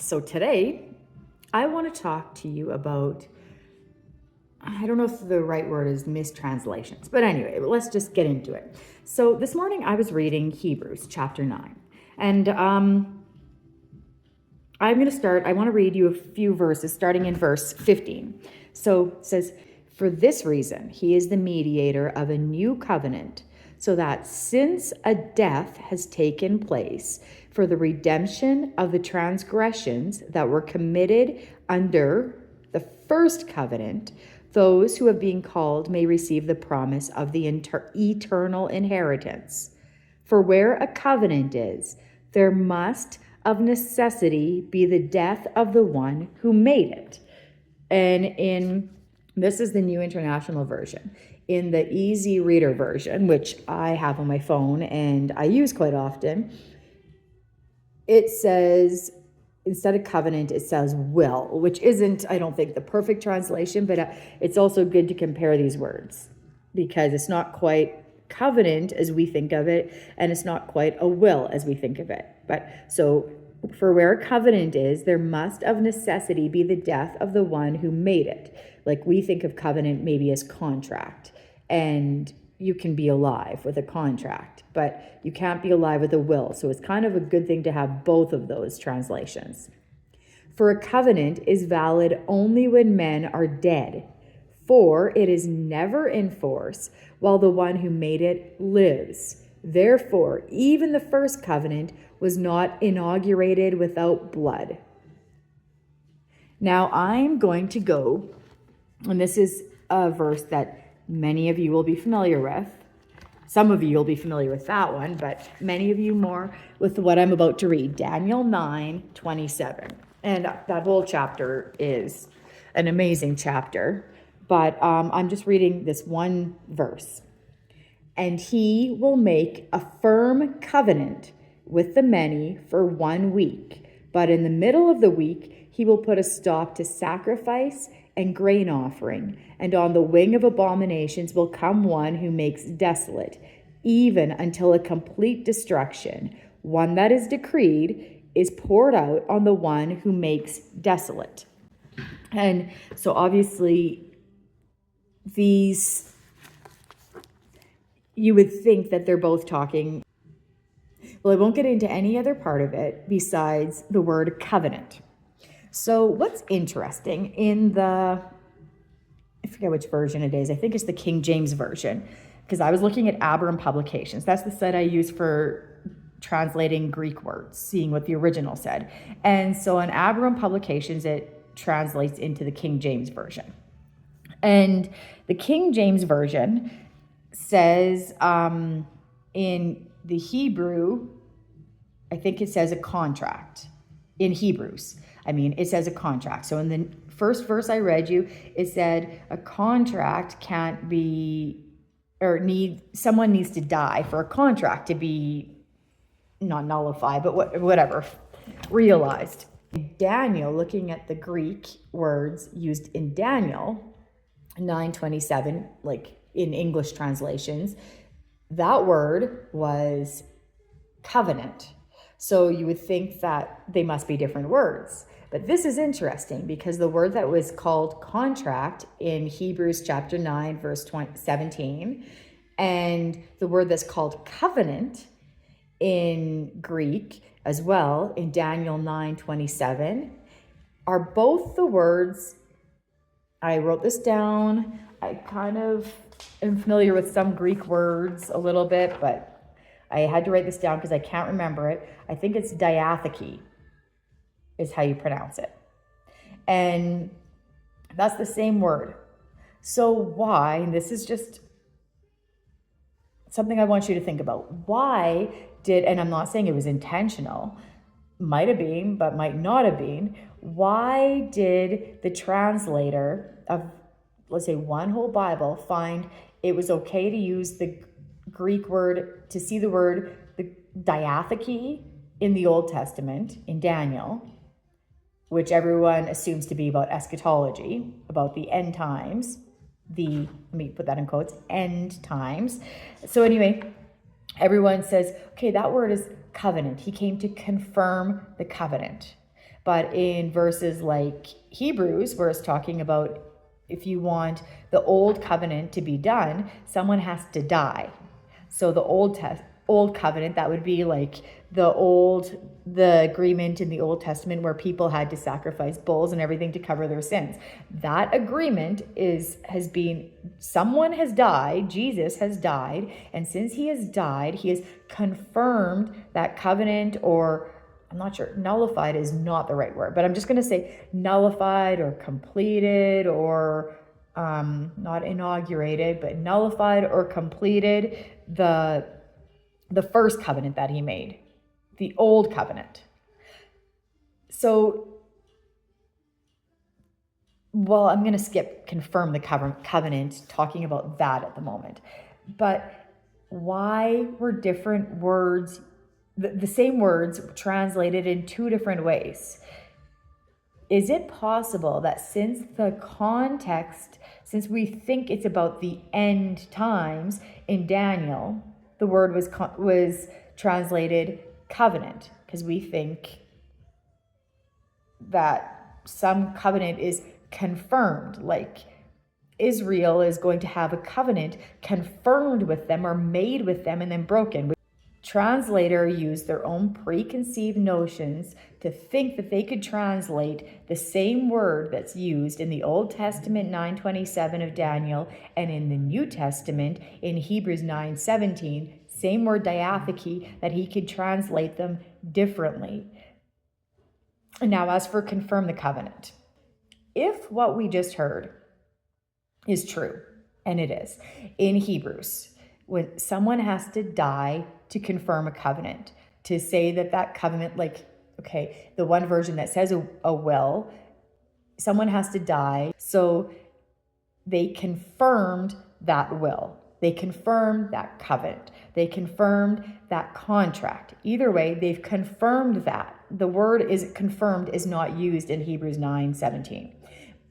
So today, I want to talk to you about, I don't know if the right word is mistranslations, but anyway, let's just get into it. So this morning I was reading Hebrews chapter 9, and I'm going to start, I want to read you a few verses starting in verse 15. So it says, "For this reason, he is the mediator of a new covenant, so that since a death has taken place for the redemption of the transgressions that were committed under the first covenant, those who have been called may receive the promise of the eternal inheritance. For where a covenant is, there must of necessity be the death of the one who made it." And this is the New International Version. In the Easy Reader version, which I have on my phone and I use quite often, it says, instead of covenant, it says will, which isn't, I don't think, the perfect translation, but it's also good to compare these words because it's not quite covenant as we think of it, and it's not quite a will as we think of it. But so, for where a covenant is, there must of necessity be the death of the one who made it. Like we think of covenant maybe as contract, and you can be alive with a contract, but you can't be alive with a will. So it's kind of a good thing to have both of those translations. For a covenant is valid only when men are dead, for it is never in force while the one who made it lives. Therefore, even the first covenant was not inaugurated without blood. Now I'm going to go, and this is a verse that many of you will be familiar with. Some of you will be familiar with that one, but many of you more with what I'm about to read, Daniel 9:27. And that whole chapter is an amazing chapter, but I'm just reading this one verse. "And he will make a firm covenant with the many for 1 week, but in the middle of the week he will put a stop to sacrifice and grain offering, and on the wing of abominations will come one who makes desolate, even until a complete destruction, one that is decreed, is poured out on the one who makes desolate." And so obviously these, you would think that they're both talking. Well, I won't get into any other part of it besides the word covenant. So what's interesting in I forget which version it is. I think it's the King James Version, because I was looking at Abram Publications. That's the site I use for translating Greek words, seeing what the original said. And so on Abram Publications, it translates into the King James Version. And the King James Version says in the Hebrew, I think it says a contract in Hebrews. It says a contract. So in the first verse I read you, it said a contract can't be, someone needs to die for a contract to be not nullified, but whatever, realized. Daniel, looking at the Greek words used in Daniel 9:27, like in English translations, that word was covenant. So you would think that they must be different words. But this is interesting because the word that was called contract in Hebrews chapter 9, verse 17, and the word that's called covenant in Greek as well, in Daniel 9:27, are both the words. I wrote this down. I kind of am familiar with some Greek words a little bit, but I had to write this down because I can't remember it. I think it's diatheke is how you pronounce it. And that's the same word. So why, and this is just something I want you to think about. Why did, and I'm not saying it was intentional, might have been, but might not have been. Why did the translator of, let's say, one whole Bible find it was okay to use the Greek word, to see the word, the diatheke in the Old Testament, in Daniel, which everyone assumes to be about eschatology, about the end times, let me put that in quotes, end times. So anyway, everyone says, okay, that word is covenant. He came to confirm the covenant. But in verses like Hebrews, where it's talking about if you want the old covenant to be done, someone has to die. So the old covenant, that would be like the agreement in the Old Testament where people had to sacrifice bulls and everything to cover their sins. That agreement someone has died, Jesus has died, and since he has died, he has confirmed that covenant, or I'm not sure, nullified is not the right word, but I'm just going to say nullified or completed, or not inaugurated, but nullified or completed the first covenant that he made, the old covenant. So, well, I'm going to skip confirm the covenant, talking about that at the moment. But why were different words, the same words, translated in two different ways? Is it possible that since the context, since we think it's about the end times in Daniel, the word was translated covenant, because we think that some covenant is confirmed, like Israel is going to have a covenant confirmed with them or made with them and then broken. Translator used their own preconceived notions to think that they could translate the same word that's used in the Old Testament 9:27 of Daniel and in the New Testament in Hebrews 9:17, same word diatheke, that he could translate them differently. Now, as for confirm the covenant, if what we just heard is true, and it is, in Hebrews, when someone has to die to confirm a covenant, to say that covenant, like, okay, the one version that says a will, someone has to die, so they confirmed that will. They confirmed that covenant. They confirmed that contract. Either way, they've confirmed that. The word is confirmed is not used in Hebrews 9:17.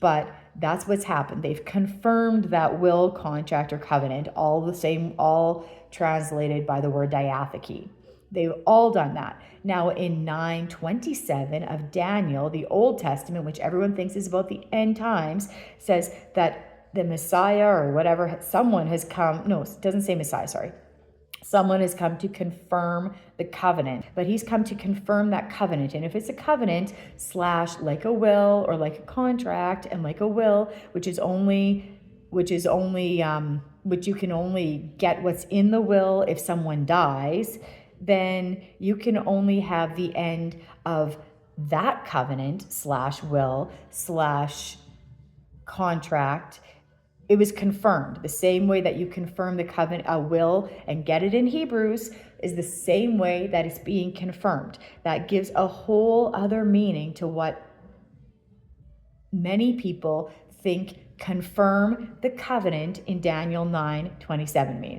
But that's what's happened. They've confirmed that will, contract, or covenant, all translated by the word diatheke. They've all done that. Now in 9:27 of Daniel, the Old Testament, which everyone thinks is about the end times, says that the Messiah or whatever, someone has come, no, it doesn't say Messiah, sorry. Someone has come to confirm the covenant, but he's come to confirm that covenant. And if it's a covenant / like a will or like a contract, and like a will, which you can only get what's in the will if someone dies, then you can only have the end of that covenant / will / contract. It was confirmed. The same way that you confirm the covenant, a will, and get it in Hebrews, is the same way that it's being confirmed. That gives a whole other meaning to what many people think confirm the covenant in Daniel 9:27 means.